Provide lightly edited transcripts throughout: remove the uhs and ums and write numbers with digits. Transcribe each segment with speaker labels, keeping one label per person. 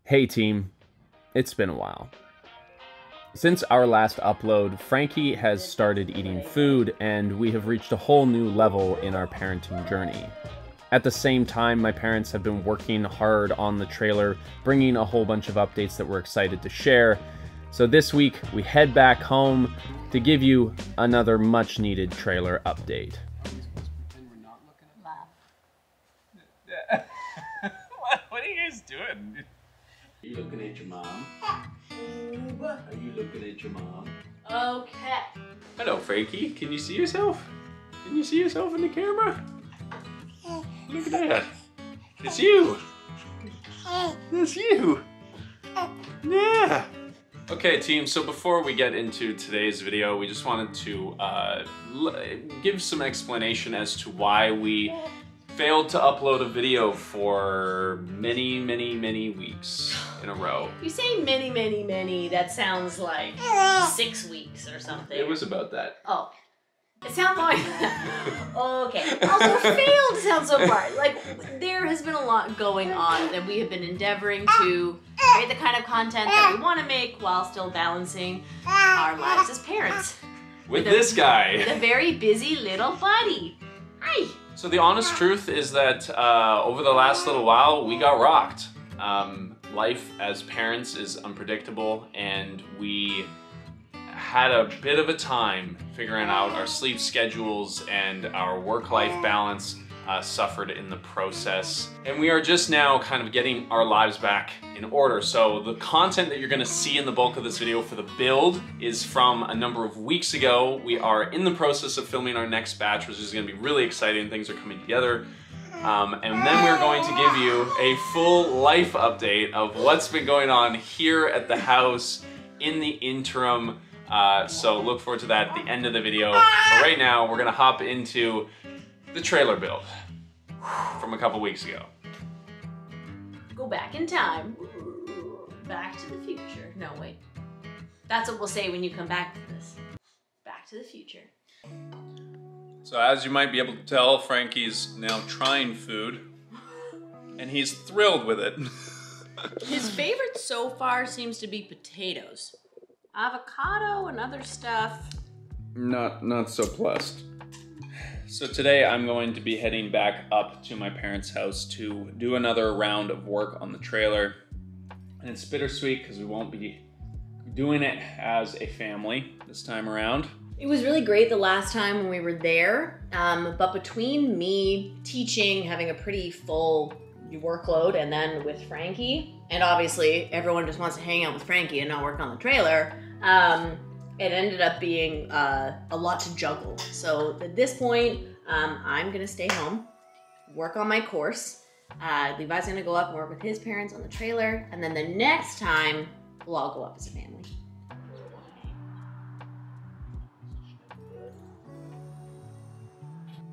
Speaker 1: Hey team, it's been a while. Since our last upload, Frankie has started eating food and we have reached a whole new level in our parenting journey. At the same time, my parents have been working hard on the trailer, bringing a whole bunch of updates that we're excited to share. So this week, we head back home to give you another much needed trailer update.
Speaker 2: What are you guys doing?
Speaker 3: Are you looking at your mom? Are you looking at your mom?
Speaker 4: Okay.
Speaker 2: Hello, Frankie. Can you see yourself? Can you see yourself in the camera? Look at that. It's you. It's you. Yeah. Okay, team, so before we get into today's video, we just wanted to give some explanation as to why we failed to upload a video for many weeks in a row.
Speaker 4: You say many, that sounds like 6 weeks or something.
Speaker 2: It was about that.
Speaker 4: Oh. It sounds like okay. Also, failed sounds so hard. Like, there has been a lot going on that we have been endeavoring to create the kind of content that we want to make while still balancing our lives as parents.
Speaker 2: With this guy.
Speaker 4: With a very busy little body. Hi.
Speaker 2: So the honest truth is that over the last little while, we got rocked. Life as parents is unpredictable, and we had a bit of a time figuring out our sleep schedules, and our work-life balance suffered in the process. And we are just now kind of getting our lives back in order. So the content that you're gonna see in the bulk of this video for the build is from a number of weeks ago. We are in the process of filming our next batch, which is gonna be really exciting. Things are coming together. And then we're going to give you a full life update of what's been going on here at the house in the interim. So look forward to that at the end of the video. But right now, we're gonna hop into the trailer build from a couple weeks ago.
Speaker 4: Go back in time. Back to the future. No, wait. That's what we'll say when you come back to this. Back to the future.
Speaker 2: So as you might be able to tell, Frankie's now trying food, and he's thrilled with it.
Speaker 4: His favorite so far seems to be potatoes. Avocado and other stuff.
Speaker 1: Not so blessed.
Speaker 2: So today I'm going to be heading back up to my parents' house to do another round of work on the trailer. And it's bittersweet because we won't be doing it as a family this time around.
Speaker 4: It was really great the last time when we were there, but between me teaching, having a pretty full workload, and then with Frankie, and obviously everyone just wants to hang out with Frankie and not work on the trailer, it ended up being a lot to juggle. So at this point, I'm gonna stay home, work on my course. Levi's gonna go up and work with his parents on the trailer, and then the next time, we'll all go up as a family.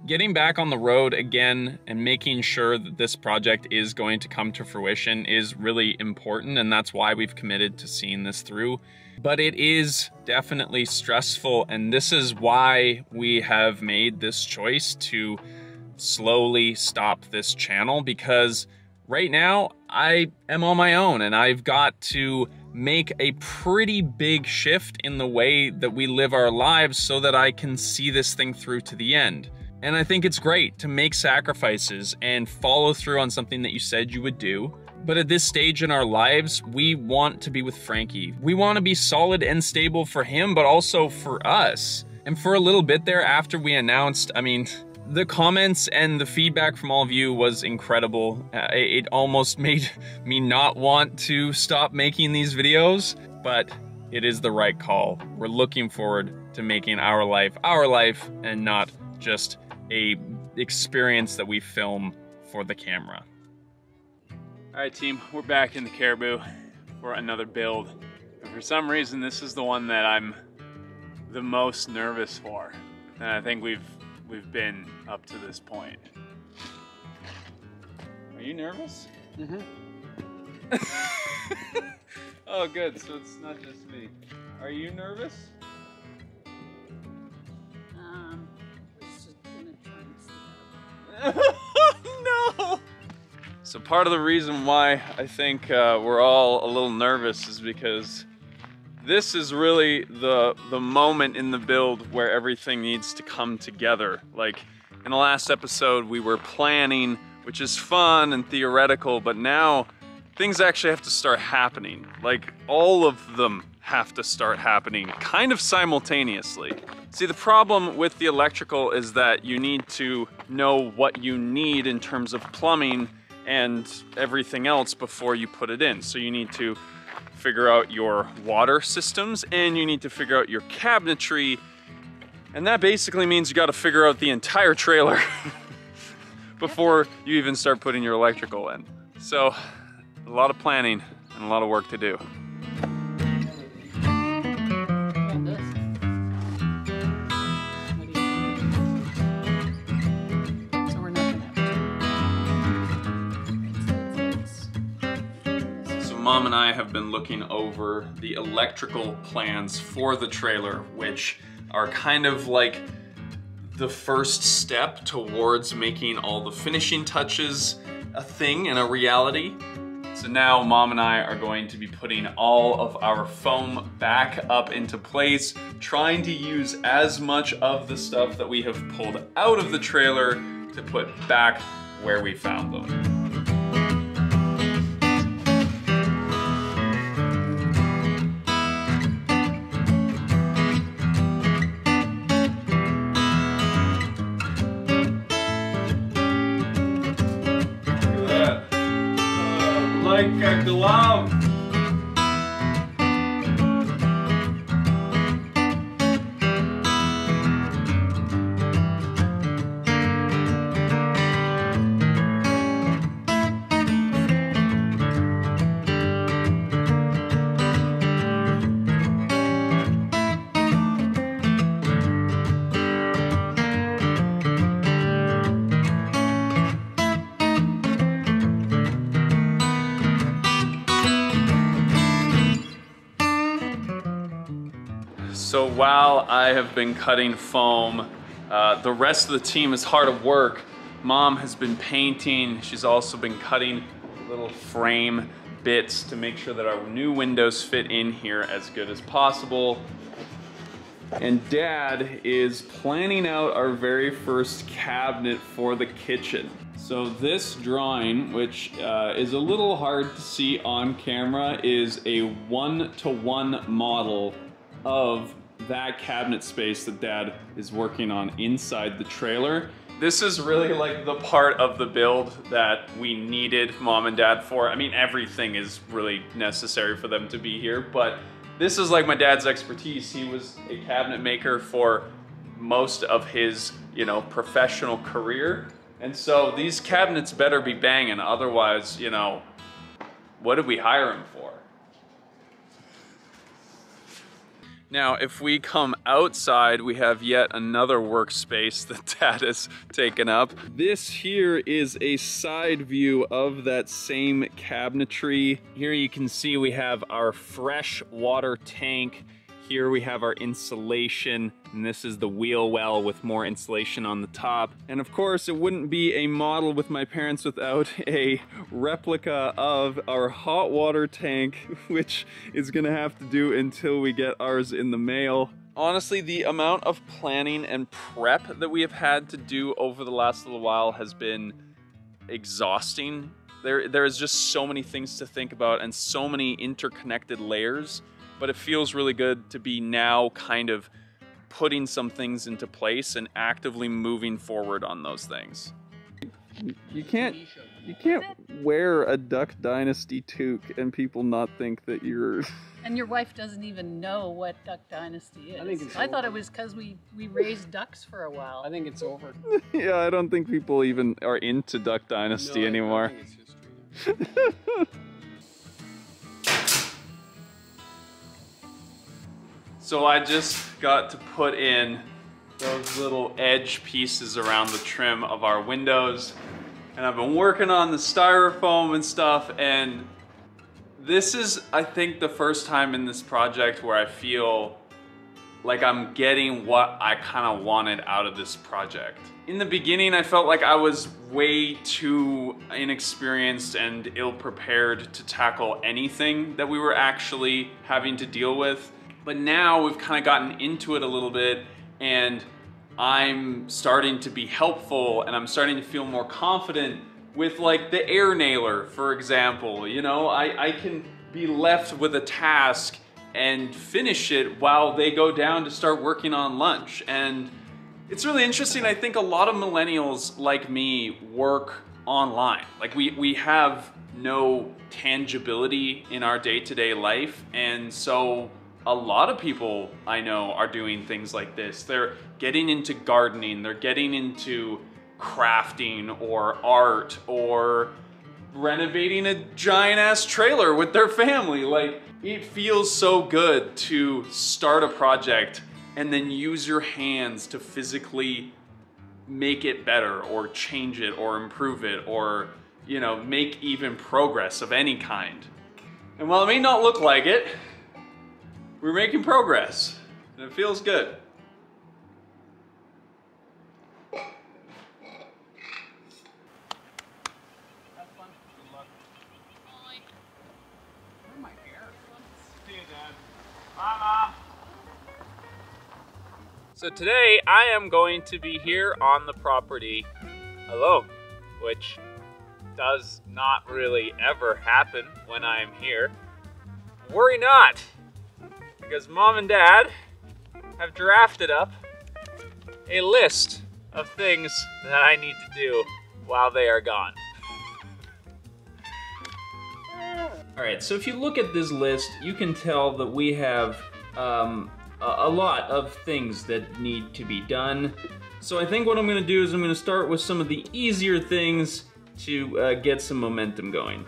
Speaker 2: Getting back on the road again and making sure that this project is going to come to fruition is really important, and that's why we've committed to seeing this through. But it is definitely stressful, and this is why we have made this choice to slowly stop this channel, because right now I am on my own and I've got to make a pretty big shift in the way that we live our lives so that I can see this thing through to the end. And I think it's great to make sacrifices and follow through on something that you said you would do. But at this stage in our lives, we want to be with Frankie. We want to be solid and stable for him, but also for us. And for a little bit there after we announced, I mean, the comments and the feedback from all of you was incredible. It almost made me not want to stop making these videos, but it is the right call. We're looking forward to making our life, and not just a experience that we film for the camera. All right, team, we're back in the Caribou for another build. And for some reason, this is the one that I'm the most nervous for. And I think we've been up to this point. Are you nervous? Mm-hmm. Oh, good, so it's not just me. Are you nervous? So part of the reason why I think we're all a little nervous is because this is really the moment in the build where everything needs to come together. Like in the last episode, we were planning, which is fun and theoretical, but now things actually have to start happening. Like all of them have to start happening kind of simultaneously. See, the problem with the electrical is that you need to know what you need in terms of plumbing and everything else before you put it in. So you need to figure out your water systems and you need to figure out your cabinetry. And that basically means you got to figure out the entire trailer before you even start putting your electrical in. So a lot of planning and a lot of work to do. Mom and I have been looking over the electrical plans for the trailer, which are kind of like the first step towards making all the finishing touches a thing and a reality. So now Mom and I are going to be putting all of our foam back up into place, trying to use as much of the stuff that we have pulled out of the trailer to put back where we found them. Like a glove. So while I have been cutting foam, the rest of the team is hard at work. Mom has been painting. She's also been cutting little frame bits to make sure that our new windows fit in here as good as possible. And Dad is planning out our very first cabinet for the kitchen. So this drawing, which is a little hard to see on camera, is a 1-to-1 model of that cabinet space that Dad is working on inside the trailer. This is really like the part of the build that we needed Mom and Dad for. I mean, everything is really necessary for them to be here, but this is like my dad's expertise. He was a cabinet maker for most of his, you know, professional career. And so these cabinets better be banging, otherwise, you know, what did we hire him for? Now, if we come outside, we have yet another workspace that Dad has taken up. This here is a side view of that same cabinetry. Here you can see we have our fresh water tank. Here we have our insulation, and this is the wheel well with more insulation on the top. And of course, it wouldn't be a model with my parents without a replica of our hot water tank, which is gonna have to do until we get ours in the mail. Honestly, the amount of planning and prep that we have had to do over the last little while has been exhausting. There is just so many things to think about and so many interconnected layers. But it feels really good to be now kind of putting some things into place and actively moving forward on those things. You can't wear a Duck Dynasty toque and people not think that you're...
Speaker 5: And your wife doesn't even know what Duck Dynasty is. I thought it was because we raised ducks for a while.
Speaker 6: I think it's over.
Speaker 1: Yeah, I don't think people even are into Duck Dynasty anymore.
Speaker 6: I think it's history.
Speaker 2: So I just got to put in those little edge pieces around the trim of our windows. And I've been working on the styrofoam and stuff, and this is, I think, the first time in this project where I feel like I'm getting what I kind of wanted out of this project. In the beginning, I felt like I was way too inexperienced and ill-prepared to tackle anything that we were actually having to deal with. But now we've kind of gotten into it a little bit, and I'm starting to be helpful, and I'm starting to feel more confident with like the air nailer, for example. You know, I can be left with a task and finish it while they go down to start working on lunch. And it's really interesting. I think a lot of millennials like me work online. Like we have no tangibility in our day-to-day life, and so a lot of people I know are doing things like this. They're getting into gardening, they're getting into crafting or art or renovating a giant ass trailer with their family. Like, it feels so good to start a project and then use your hands to physically make it better or change it or improve it or, you know, make even progress of any kind. And while it may not look like it, we're making progress and it feels good.
Speaker 1: So today I am going to be here on the property alone, which does not really ever happen when I'm here. Worry not, because Mom and Dad have drafted up a list of things that I need to do while they are gone. Alright, so if you look at this list, you can tell that we have a lot of things that need to be done. So I think what I'm going to do is I'm going to start with some of the easier things to get some momentum going.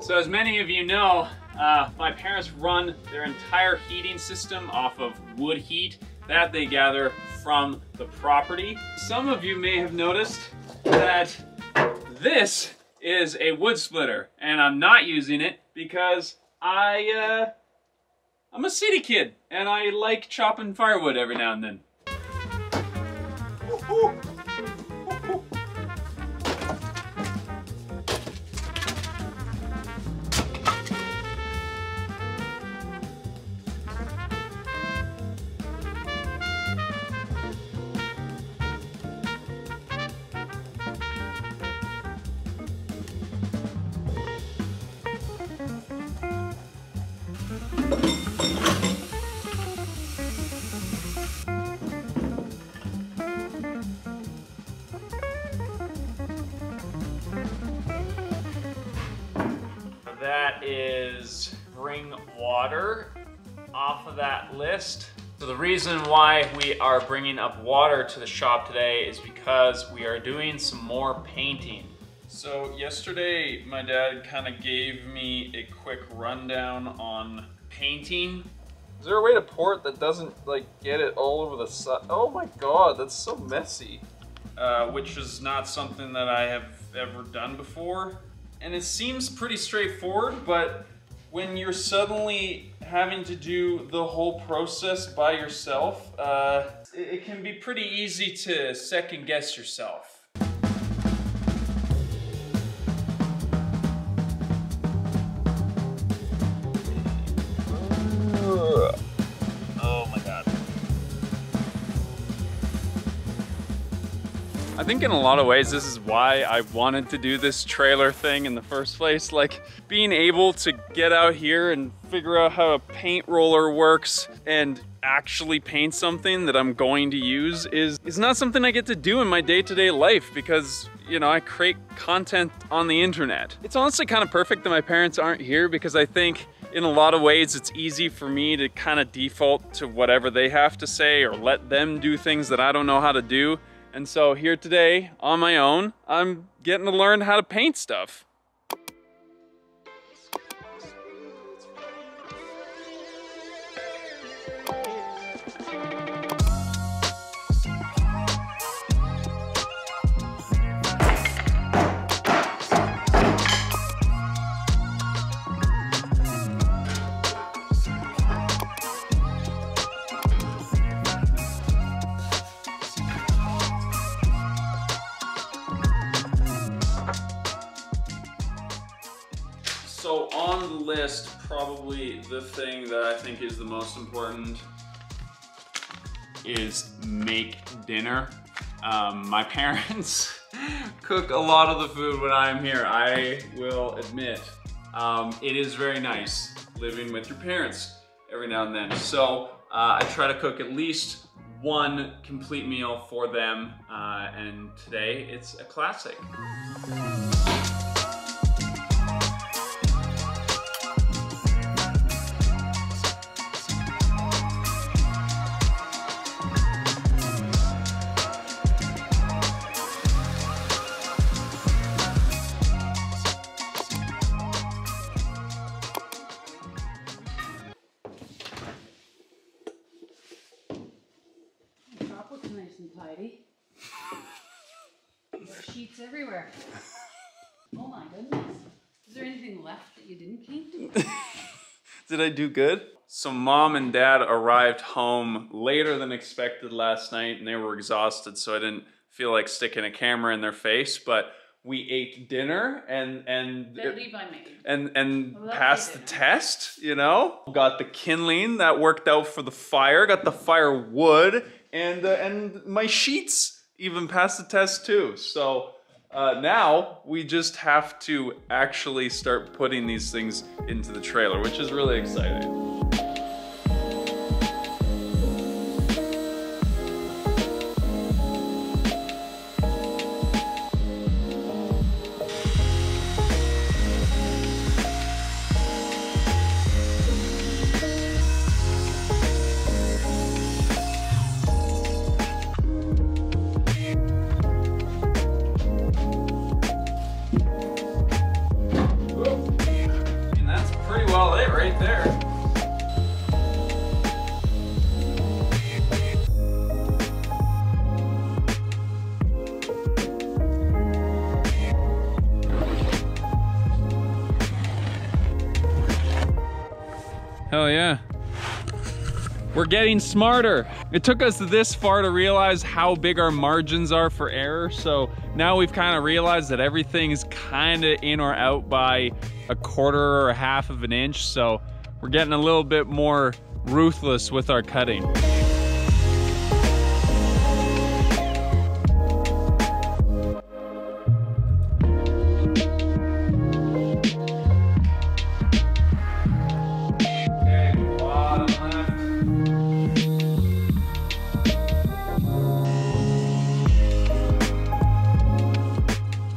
Speaker 1: So as many of you know, my parents run their entire heating system off of wood heat that they gather from the property. Some of you may have noticed that this is a wood splitter, and I'm not using it because I'm a city kid and I like chopping firewood every now and then. That is bring water off of that list. So the reason why we are bringing up water to the shop today is because we are doing some more painting. So yesterday my dad kind of gave me a quick rundown on painting. Is there a way to pour it that doesn't like get it all over the side? Oh my god, that's so messy. Which is not something that I have ever done before. And it seems pretty straightforward, but when you're suddenly having to do the whole process by yourself, it can be pretty easy to second guess yourself. Oh my god. I think in a lot of ways this is why I wanted to do this trailer thing in the first place. Like, being able to get out here and figure out how a paint roller works and actually paint something that I'm going to use is not something I get to do in my day-to-day life because, you know, I create content on the internet. It's honestly kind of perfect that my parents aren't here because I think in a lot of ways it's easy for me to kind of default to whatever they have to say or let them do things that I don't know how to do. And so here today, on my own, I'm getting to learn how to paint stuff.
Speaker 2: So on the list, probably the thing that I think is the most important is make dinner. My parents cook a lot of the food when I'm here, I will admit. It is very nice living with your parents every now and then. So I try to cook at least one complete meal for them, and today it's a classic.
Speaker 5: Tidy. There are sheets everywhere. Oh my goodness. Is there anything left that you didn't clean?
Speaker 2: Did I do good? So mom and dad arrived home later than expected last night and they were exhausted, so I didn't feel like sticking a camera in their face, but we ate dinner and
Speaker 5: that Levi made.
Speaker 2: And passed the test, you know? Got the kindling that worked out for the fire, got the firewood, and my sheets even passed the test too. So now we just have to actually start putting these things into the trailer, which is really exciting. Hell yeah. We're getting smarter. It took us this far to realize how big our margins are for error. So now we've kind of realized that everything is kind of in or out by a quarter or a half of an inch. So we're getting a little bit more ruthless with our cutting.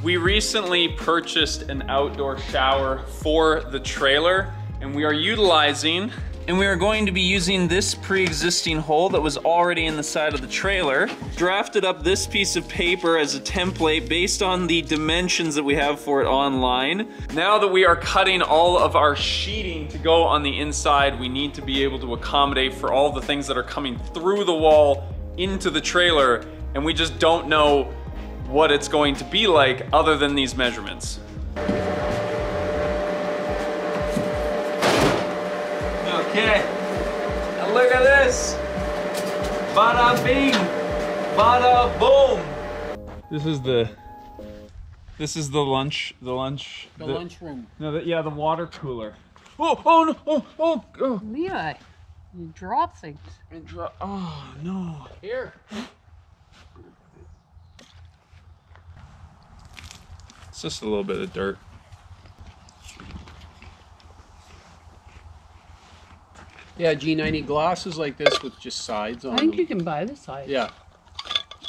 Speaker 2: We recently purchased an outdoor shower for the trailer, and we are going to be using this pre-existing hole that was already in the side of the trailer. Drafted up this piece of paper as a template based on the dimensions that we have for it online. Now that we are cutting all of our sheeting to go on the inside, we need to be able to accommodate for all the things that are coming through the wall into the trailer, and we just don't know what it's going to be like other than these measurements. Okay, now look at this. Bada bing, bada boom. This is the lunch
Speaker 5: lunchroom.
Speaker 2: No, yeah, the water cooler. Oh no, oh.
Speaker 5: Levi, you drop things.
Speaker 2: Oh no.
Speaker 5: Here.
Speaker 2: It's just a little bit of dirt.
Speaker 6: Yeah, Gene, I need glasses like this with just sides on
Speaker 5: I think
Speaker 6: them.
Speaker 5: you can buy the sides.
Speaker 6: Yeah.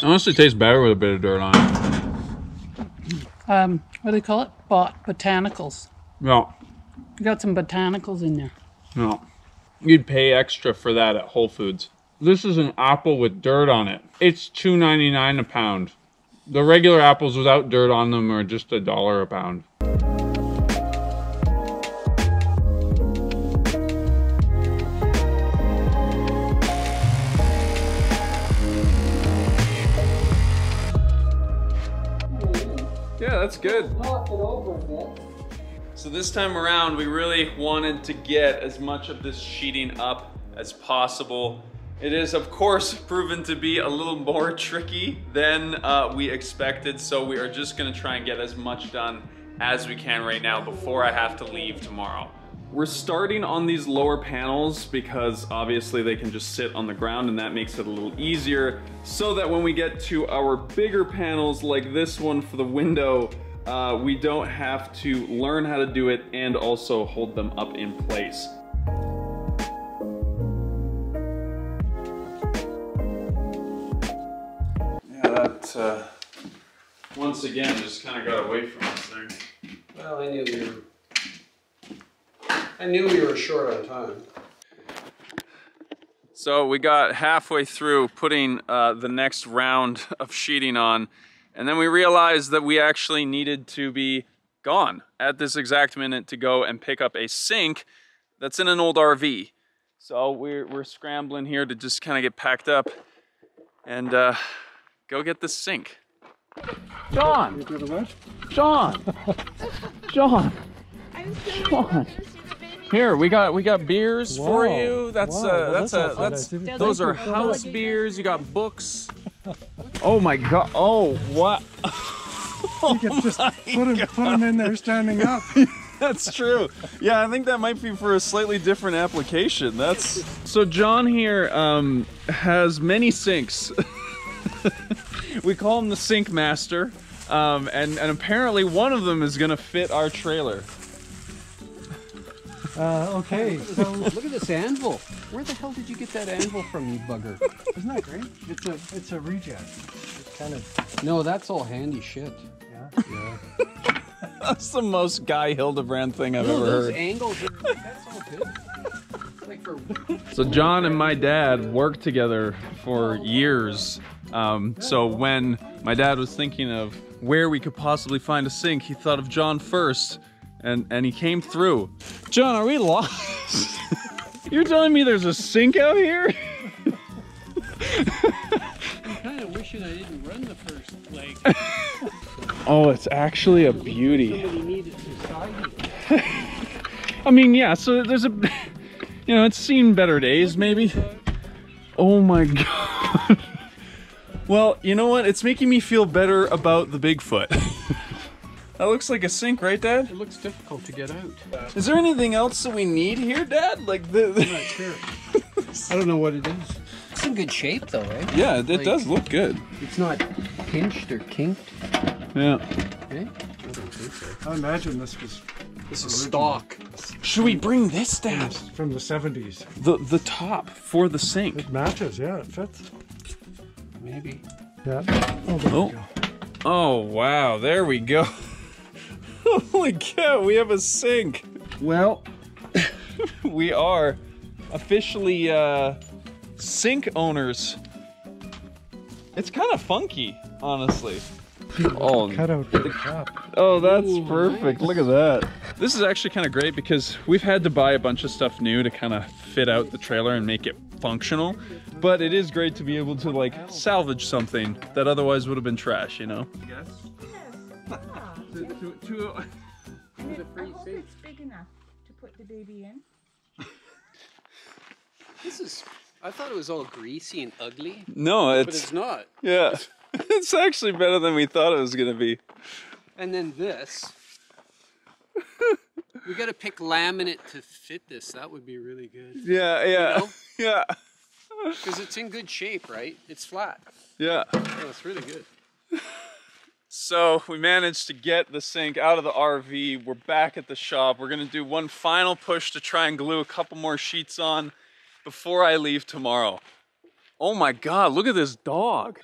Speaker 2: Honestly, tastes better with a bit of dirt on it.
Speaker 5: What do they call it? Botanicals.
Speaker 2: No.
Speaker 5: You got some botanicals in there.
Speaker 2: No. You'd pay extra for that at Whole Foods. This is an apple with dirt on it. It's $2.99 a pound. The regular apples without dirt on them are just $1 a pound. Yeah, that's good.
Speaker 6: Knock it over a bit.
Speaker 2: So this time around, we really wanted to get as much of this sheeting up as possible. It is, of course, proven to be a little more tricky than we expected, so we are just gonna try and get as much done as we can right now before I have to leave tomorrow. We're starting on these lower panels because obviously they can just sit on the ground and that makes it a little easier, so that when we get to our bigger panels like this one for the window, we don't have to learn how to do it and also hold them up in place. Yeah, that once again just kind of got away from us there.
Speaker 6: Well, I knew we were short on time.
Speaker 2: So we got halfway through putting the next round of sheeting on, and then we realized that we actually needed to be gone at this exact minute to go and pick up a sink that's in an old RV. So we're scrambling here to just kind of get packed up and go get this sink. John! John! John! John! Here, we got beers for you. Those are house beers. You got books. Oh my God! Oh, what?
Speaker 7: You can just put them in there standing up.
Speaker 2: That's true. Yeah, I think that might be for a slightly different application. That's so. John here has many sinks. We call him the Sink Master, and apparently one of them is gonna fit our trailer.
Speaker 7: Okay, so
Speaker 6: Look at this anvil. Where the hell did you get that anvil from, you bugger?
Speaker 7: isn't that great? It's a reject. It's kind of,
Speaker 6: No, that's all handy shit.
Speaker 7: yeah.
Speaker 2: That's the most Guy Hildebrand thing I've ever
Speaker 6: Those
Speaker 2: heard.
Speaker 6: angles are, that's all good. Like for,
Speaker 2: So John and my dad worked together for years. So when my dad was thinking of where we could possibly find a sink, he thought of John first, and he came through. John, are we lost? You're telling me there's a sink out here?
Speaker 6: I'm kind of wishing I didn't run the first leg.
Speaker 2: Oh, it's actually a beauty.
Speaker 6: Somebody needed to side
Speaker 2: I mean, yeah, so there's a, you know, it's seen better days, maybe. Oh my God. Well, you know what? It's making me feel better about the Bigfoot. That looks like a sink, right, Dad?
Speaker 6: It looks difficult to get out.
Speaker 2: Is there anything else that we need here, Dad? Like
Speaker 6: I'm not sure. I don't know what it is. It's in good shape though, eh?
Speaker 2: Yeah, it does look good.
Speaker 6: It's not pinched or kinked.
Speaker 2: Yeah.
Speaker 6: Eh? I don't think so.
Speaker 7: I imagine this was
Speaker 6: This is stock.
Speaker 2: Should we bring this, Dad?
Speaker 7: from the 70s.
Speaker 2: The top for the sink.
Speaker 7: It matches, yeah, it fits.
Speaker 6: Maybe.
Speaker 7: Yeah. Oh, there we go.
Speaker 2: Oh, wow. There we go. Holy cow, we have a sink. Well, we are officially sink owners. It's kind of funky, honestly. Oh,
Speaker 7: Cut out the top.
Speaker 2: oh, that's perfect. Look at that. This is actually kind of great because we've had to buy a bunch of stuff new to kind of fit out the trailer and make it functional. But it is great to be able to like salvage something that otherwise would have been trash, you know? Yes.
Speaker 8: It's big enough to put the baby in.
Speaker 6: This is, I thought it was all greasy and ugly,
Speaker 2: No,
Speaker 6: but it's not.
Speaker 2: yeah. It's actually better than we thought it was gonna be.
Speaker 6: And then this. We gotta pick laminate to fit this. That would be really good.
Speaker 2: Yeah, yeah,
Speaker 6: You know?
Speaker 2: yeah,
Speaker 6: Because it's in good shape, right? It's flat.
Speaker 2: yeah.
Speaker 6: Oh, it's really good.
Speaker 2: So we managed to get the sink out of the RV. We're back at the shop. We're gonna do one final push to try and glue a couple more sheets on before I leave tomorrow. Oh my God, look at this dog.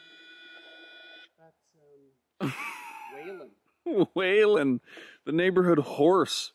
Speaker 6: That's Waylon.
Speaker 2: Waylon, the neighborhood horse.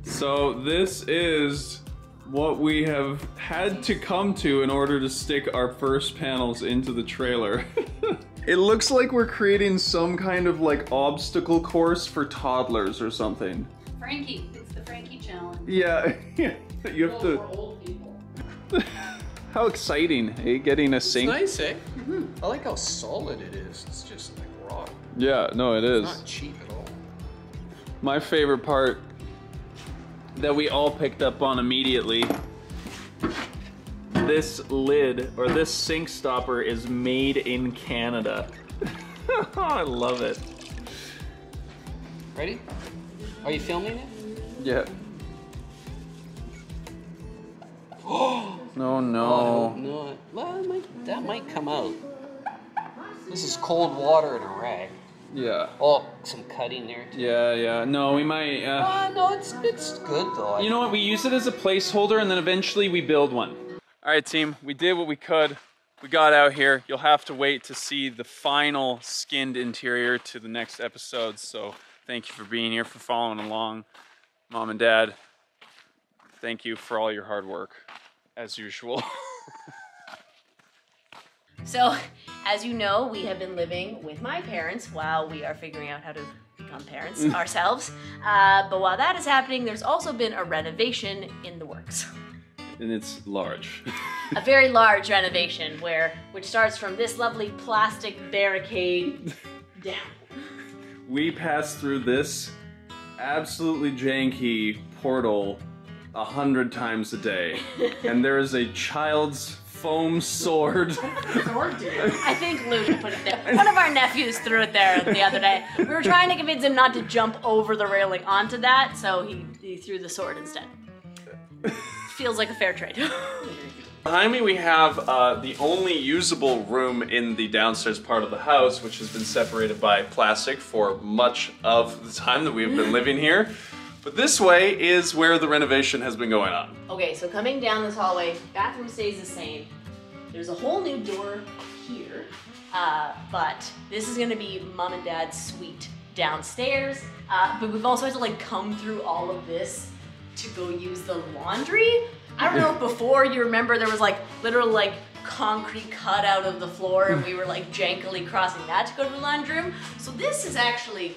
Speaker 2: So this is what we have had to come to in order to stick our first panels into the trailer.
Speaker 1: It looks like we're creating some kind of like obstacle course for toddlers or something.
Speaker 5: Frankie, it's the Frankie challenge.
Speaker 1: Yeah, you have to.
Speaker 5: For old people.
Speaker 1: How exciting, eh? Getting a sink.
Speaker 6: It's nice, eh? I like how solid it is. It's just like rock.
Speaker 1: Yeah, no, it is.
Speaker 6: It's not cheap at all.
Speaker 1: My favorite part that we all picked up on immediately. This lid, or this sink stopper, is made in Canada. I love it.
Speaker 6: Ready? Are you filming it?
Speaker 1: Yeah. Oh no.
Speaker 6: No. Well, that might come out. This is cold water in a rag.
Speaker 1: Yeah.
Speaker 6: Oh, some cutting there too.
Speaker 1: Yeah. No, we might.
Speaker 6: No, it's good though.
Speaker 1: You know what? We use it as a placeholder, and then eventually we build one. All right, team. We did what we could. We got out here. You'll have to wait to see the final skinned interior to the next episode. So thank you for being here, for following along. Mom and Dad, thank you for all your hard work, as usual.
Speaker 4: So, as you know, we have been living with my parents while we are figuring out how to become parents ourselves. But while that is happening, there's also been a renovation in the works.
Speaker 1: And it's large.
Speaker 4: A very large renovation which starts from this lovely plastic barricade down.
Speaker 1: We pass through this absolutely janky portal 100 times a day, and there is a child's foam sword.
Speaker 4: I think Luke put it there. One of our nephews threw it there the other day. We were trying to convince him not to jump over the railing onto that, so he threw the sword instead. Feels like a fair trade.
Speaker 1: Behind me we have the only usable room in the downstairs part of the house, which has been separated by plastic for much of the time that we've been living here. But this way is where the renovation has been going on.
Speaker 4: Okay, so coming down this hallway, bathroom stays the same. There's a whole new door here, but this is gonna be Mom and Dad's suite downstairs. But we've also had to like come through all of this to go use the laundry. I don't know if before you remember there was like literal like concrete cut out of the floor and we were like jankily crossing that to go to the laundry room. So this is actually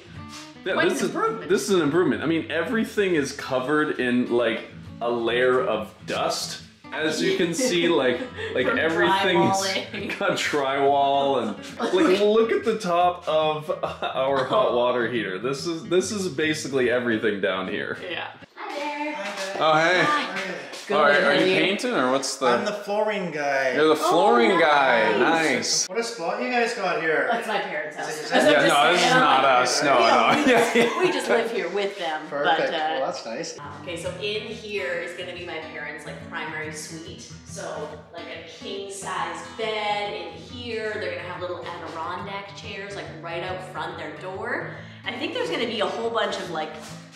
Speaker 4: quite an improvement.
Speaker 1: This is an improvement. I mean, everything is covered in like a layer of dust. As you can see, like everything's got drywall and like look at the top of our hot water heater. This is basically everything down here.
Speaker 4: Yeah. Hi there.
Speaker 1: Oh hey.
Speaker 4: Hi.
Speaker 1: All right, are you painting or what's the?
Speaker 3: I'm the flooring guy.
Speaker 1: You're the flooring guy.
Speaker 4: Nice.
Speaker 1: Nice.
Speaker 3: What a spot you guys got here.
Speaker 4: That's my parents' house.
Speaker 3: Is it-
Speaker 1: Yeah, no, this is not us. No.
Speaker 4: We just live here with them.
Speaker 3: Perfect.
Speaker 4: But,
Speaker 3: Well, that's nice.
Speaker 4: okay, so in here is gonna be my parents' like primary suite. So like a king size bed in here. They're gonna have little Adirondack chairs like right out front their door. I think there's gonna be a whole bunch of like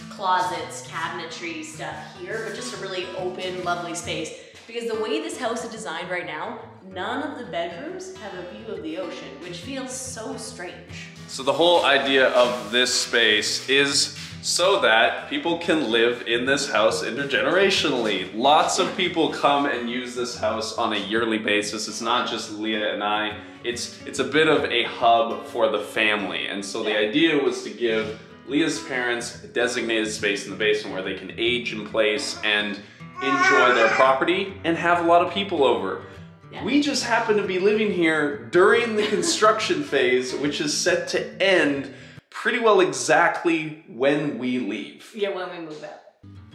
Speaker 4: closets, cabinetry stuff here, but just a really open, lovely space. Because the way this house is designed right now, none of the bedrooms have a view of the ocean, which feels so strange.
Speaker 1: So the whole idea of this space is so that people can live in this house intergenerationally. Lots of people come and use this house on a yearly basis. It's not just Leah and I. It's a bit of a hub for the family. And so the idea was to give Leah's parents a designated space in the basement where they can age in place and enjoy their property and have a lot of people over.
Speaker 4: Yeah.
Speaker 1: We just happen to be living here during the construction phase, which is set to end pretty well exactly when we leave.
Speaker 4: Yeah, when we move out.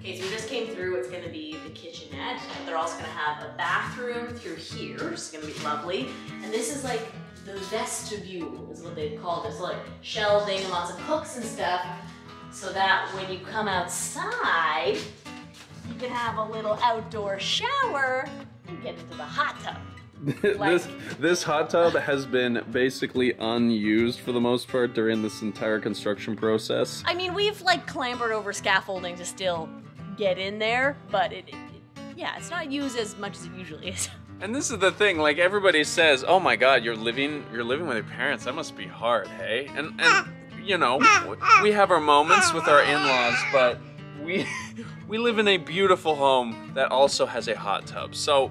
Speaker 4: Okay, so we just came through. It's gonna be the kitchenette. They're also gonna have a bathroom through here, which is gonna be lovely. And this is like the vestibule is what they've called it. So like shelving and lots of hooks and stuff, so that when you come outside, you can have a little outdoor shower and get into the hot tub.
Speaker 1: This hot tub has been basically unused for the most part during this entire construction process.
Speaker 4: I mean, we've like clambered over scaffolding to still get in there, but yeah, it's not used as much as it usually is.
Speaker 1: And this is the thing, like everybody says, oh my God, you're living with your parents. That must be hard, hey? And you know, we have our moments with our in-laws, but we live in a beautiful home that also has a hot tub. So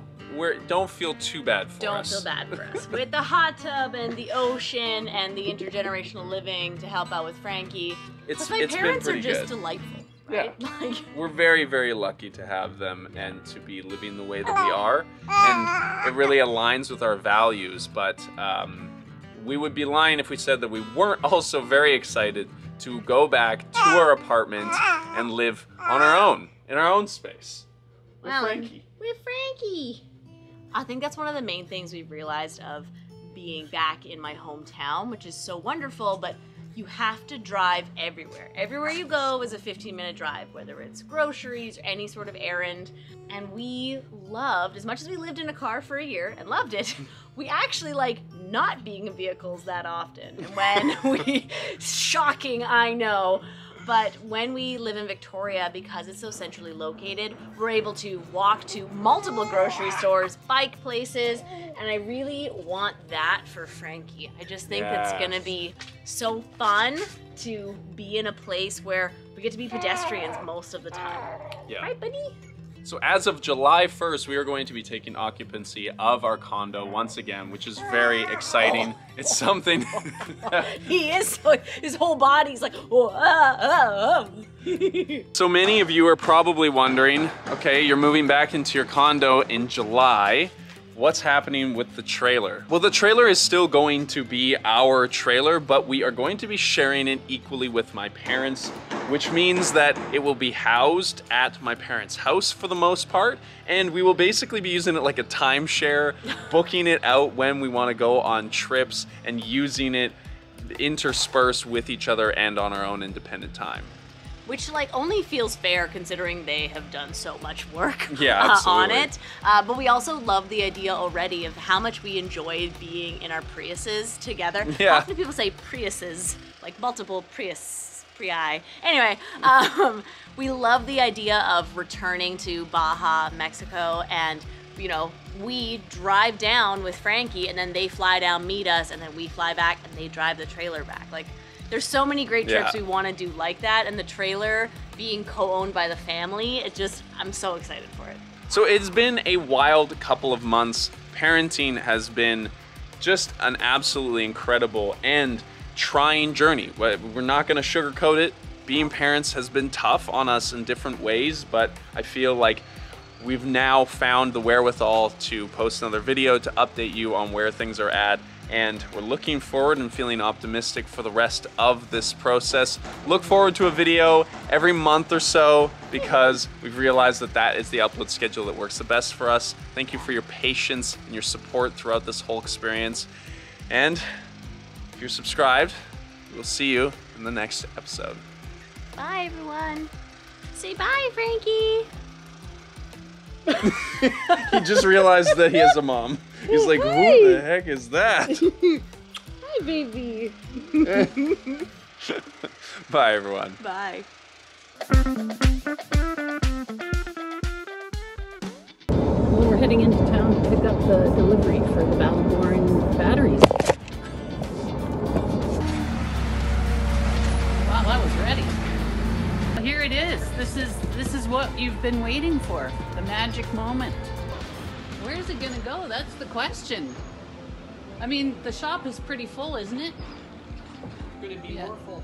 Speaker 2: don't feel too bad for
Speaker 4: Don't
Speaker 2: us.
Speaker 4: feel bad for us. With the hot tub and the ocean and the intergenerational living to help out with Frankie.
Speaker 2: It's
Speaker 4: my
Speaker 2: been
Speaker 4: parents
Speaker 2: pretty
Speaker 4: are just
Speaker 2: good.
Speaker 4: delightful. Right?
Speaker 2: Yeah.
Speaker 4: Like,
Speaker 2: We're very, very lucky to have them and to be living the way that we are. And it really aligns with our values, but we would be lying if we said that we weren't also very excited to go back to our apartment and live on our own, in our own space. With Frankie.
Speaker 4: With Frankie. I think that's one of the main things we've realized of being back in my hometown, which is so wonderful, but you have to drive everywhere. Everywhere you go is a 15-minute drive, whether it's groceries or any sort of errand. And we loved, as much as we lived in a car for a year and loved it, we actually like not being in vehicles that often. And when shocking, I know, but when we live in Victoria, because it's so centrally located, we're able to walk to multiple grocery stores, bike places, and I really want that for Frankie. I just think it's gonna be so fun to be in a place where we get to be pedestrians most of the time.
Speaker 2: Yeah.
Speaker 4: Right, buddy?
Speaker 2: So as of July 1st, we are going to be taking occupancy of our condo once again, which is very exciting. It's something...
Speaker 4: He is, his whole body's like,
Speaker 2: So many of you are probably wondering, okay, you're moving back into your condo in July. What's happening with the trailer? Well, the trailer is still going to be our trailer, but we are going to be sharing it equally with my parents, which means that it will be housed at my parents' house for the most part, and we will basically be using it like a timeshare, booking it out when we want to go on trips and using it interspersed with each other and on our own independent time.
Speaker 4: Which like only feels fair considering they have done so much work
Speaker 2: absolutely.
Speaker 4: on it. But we also love the idea already of how much we enjoyed being in our Priuses together.
Speaker 2: Yeah.
Speaker 4: Often people say Priuses, like multiple Prii. Anyway, we love the idea of returning to Baja, Mexico, and you know, we drive down with Frankie and then they fly down, meet us, and then we fly back and they drive the trailer back. Like, there's so many great trips we want to do like that, and the trailer being co-owned by the family, I'm so excited for it.
Speaker 2: So it's been a wild couple of months. Parenting has been just an absolutely incredible and trying journey. We're not going to sugarcoat it. Being parents has been tough on us in different ways, but I feel like we've now found the wherewithal to post another video to update you on where things are at. And we're looking forward and feeling optimistic for the rest of this process. Look forward to a video every month or so because we've realized that that is the upload schedule that works the best for us. Thank you for your patience and your support throughout this whole experience. And if you're subscribed, we'll see you in the next episode.
Speaker 4: Bye, everyone. Say bye, Frankie.
Speaker 2: He just realized that he has a mom. He's like, who the heck is that?
Speaker 4: Hi, baby.
Speaker 2: Bye, everyone.
Speaker 4: Bye.
Speaker 5: Well, we're heading into town to pick up the delivery for the Battleborn batteries. Wow, that was ready. Here it is. This is what you've been waiting for. The magic moment. Where's it gonna go? That's the question. I mean, the shop is pretty full, isn't it?
Speaker 6: Could it be more full?